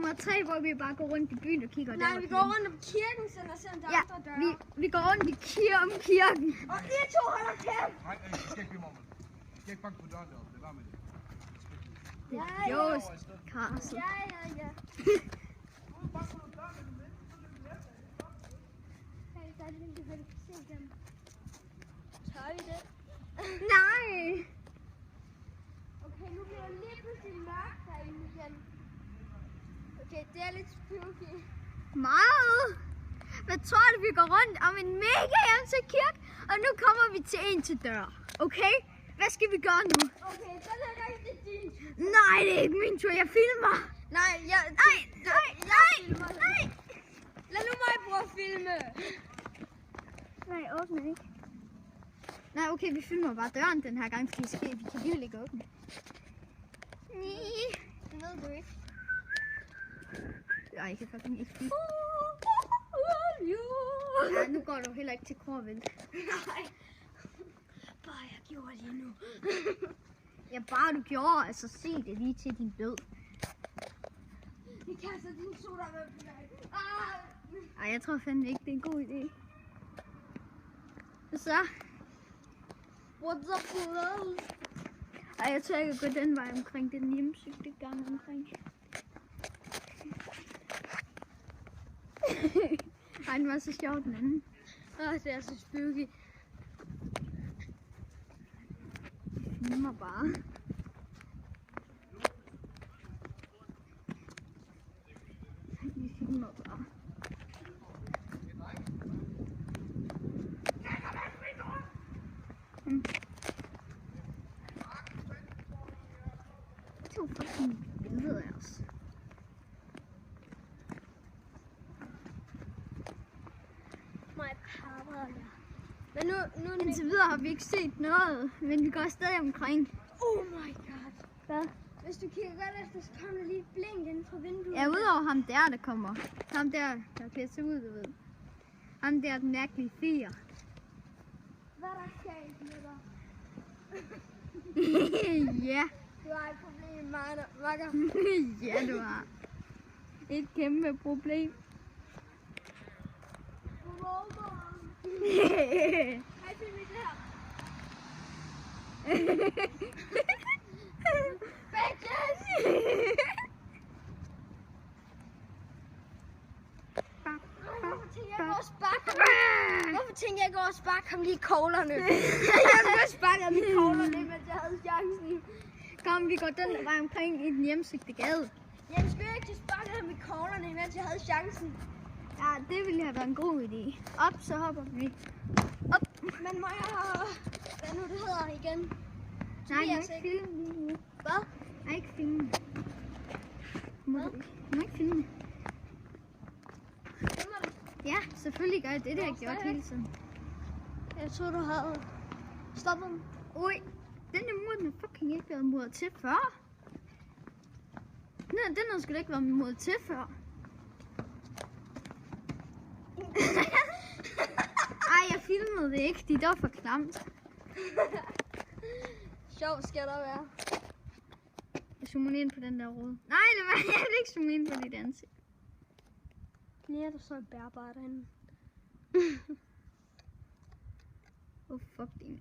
nummer 3, hvor vi bare går rundt i byen og kigger. Nej, vi går rundt om kirken, så der ser der andre døre. vi går rundt om kirken. Og I to holder kæft! Nej, du skal ikke blive mig. Du skal ikke banke på døren deroppe. Det var med det. Det er Jost Carlsen. Ja. Tør I det? Nej! Okay, nu bliver det lige pludselig mørkt herinde igen. Okay, det er lidt spooky. Meget! Hvad tror du, vi går rundt om en mega hjemsøgt kirke? Og nu kommer vi til en til dør. Okay? Hvad skal vi gøre nu? Okay, så lægger jeg det din. Nej, det er ikke min tur. Jeg filmer. Nej. Lad nu mig prøve at filme. Nej, åbne ikke. Nej, okay, vi filmer bare døren den her gang, fordi vi kan alligevel ikke åbne. Nej, Det ved du ikke. Nej, jeg kan fucking ikke filme. Ja, nu går du heller ikke til Korvild. Nej. Bare jeg gjorde det nu. Ja, bare du gjorde, altså se det lige til din død. Vi kaster din sodavand på dig. Ej, jeg tror fandme ikke, det er en god idé. Så. What's up, bro? Ej, jeg tør ikke at gå den vej omkring den hjemmesøgte gang omkring. Ej, den var så sjov, den anden. Det er så spooky. Jeg filmer bare. Vi filmer bare. Jeg tog fucking billeder af os. Men nu Indtil videre har vi ikke set noget, men vi går stadig omkring. oh my god. Hvad? Hvis du kigger godt efter, så kommer der lige et blink inden fra vinduet. Ja, udover ham der kommer. Ham der bliver så ud, du ved. Ham der, den mærkelige fyr. Hvad er der sket med dig? Ja. Du har et problem, makker. Ja, du har. Et kæmpe problem. Hej, film det her. Bitches! Hvorfor tænkte jeg ikke over at sparke ham lige i koglerne? Jeg skulle sparke ham i koglerne, mens jeg havde chancen. Kom, vi går den vej omkring i den hjemsøgte gade. Jeg skulle ikke sparke ham i koglerne, mens jeg havde chancen. Ja, det ville have været en god idé. Op, så hopper vi. Op. Men må jeg... Hvad nu det hedder igen? Nej, jeg må ikke filme lige nu. Hvad? Nej, ikke filme. Må ikke filme. Ja, selvfølgelig gør jeg det, det har jeg gjort hele tiden. Jeg troede, du havde stoppet den. Ui, den her mur, den har fucking ikke været muret til før. Den har sgu da ikke været muret til før. Ej, jeg filmede det ikke, det var for klamt. Sjov skal der være. Jeg zoomer ind på den der rode. Nej, jeg vil ikke zoome ind på dit ansigt. Lige der så et bærbart derinde. Oh fuck, det er